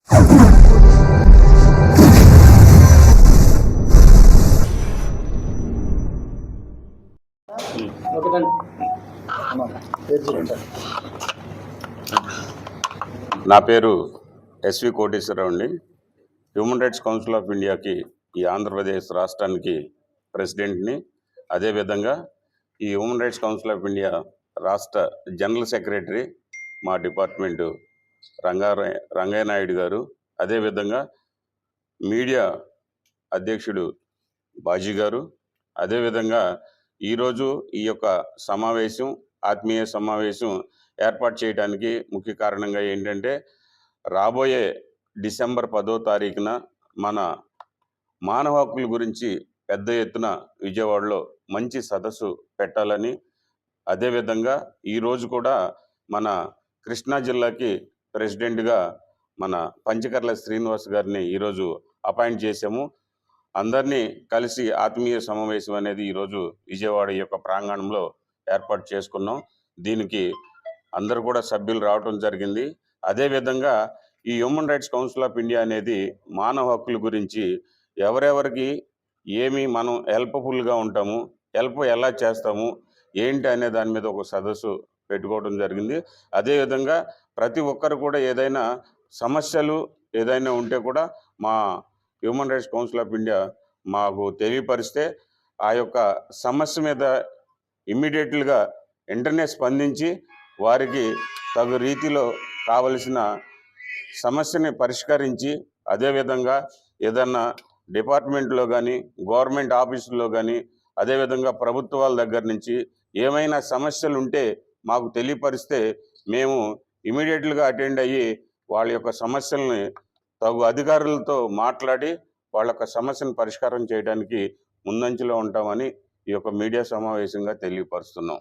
నా పేరు ఎస్వి కోటేశ్వరరావు అండి. హ్యూమన్ రైట్స్ కౌన్సిల్ ఆఫ్ ఇండియాకి ఈ ఆంధ్రప్రదేశ్ రాష్ట్రానికి ప్రెసిడెంట్ని. అదేవిధంగా ఈ human rights council of India రాష్ట్ర జనరల్ సెక్రటరీ మా డిపార్ట్మెంటు రంగయ్య నాయుడు గారు, అదేవిధంగా మీడియా అధ్యక్షుడు బాజీ గారు, అదేవిధంగా ఈరోజు ఈ యొక్క సమావేశం, ఆత్మీయ సమావేశం ఏర్పాటు చేయడానికి ముఖ్య కారణంగా ఏంటంటే, రాబోయే డిసెంబర్ 10వ తారీఖున మన మానవ హక్కుల గురించి పెద్ద ఎత్తున విజయవాడలో మంచి సదస్సు పెట్టాలని, అదేవిధంగా ఈరోజు కూడా మన కృష్ణా జిల్లాకి ప్రెసిడెంట్గా మన పంచకర్ల శ్రీనివాస్ గారిని ఈరోజు అపాయింట్ చేసాము. అందరినీ కలిసి ఆత్మీయ సమావేశం అనేది ఈరోజు విజయవాడ యొక్క ప్రాంగణంలో ఏర్పాటు చేసుకున్నాం. దీనికి అందరూ కూడా సభ్యులు రావడం జరిగింది. అదేవిధంగా ఈ human rights council of India అనేది మానవ హక్కుల గురించి ఎవరెవరికి ఏమి మనం హెల్ప్ఫుల్గా ఉంటాము, హెల్ప్ ఎలా చేస్తాము ఏంటి అనే దాని మీద ఒక సదస్సు పెట్టుకోవడం జరిగింది. అదేవిధంగా ప్రతి ఒక్కరు కూడా ఏదైనా సమస్యలు ఏదైనా ఉంటే కూడా మా human rights council of India మాకు తెలియపరిస్తే ఆ యొక్క సమస్య మీద ఇమ్మీడియట్గా వెంటనే స్పందించి వారికి తగు రీతిలో కావలసిన సమస్యని పరిష్కరించి, అదేవిధంగా ఏదన్నా డిపార్ట్మెంట్లో కానీ గవర్నమెంట్ ఆఫీసుల్లో కానీ అదేవిధంగా ప్రభుత్వాల దగ్గర నుంచి ఏమైనా సమస్యలు ఉంటే మాకు తెలియపరిస్తే మేము ఇమీడియట్గా అటెండ్ అయ్యి వాళ్ళ యొక్క సమస్యల్ని తగు అధికారులతో మాట్లాడి వాళ్ళ యొక్క సమస్యను పరిష్కారం చేయడానికి ముందంచులో ఉంటామని ఈ యొక్క మీడియా సమావేశంగా తెలియపరుస్తున్నాం.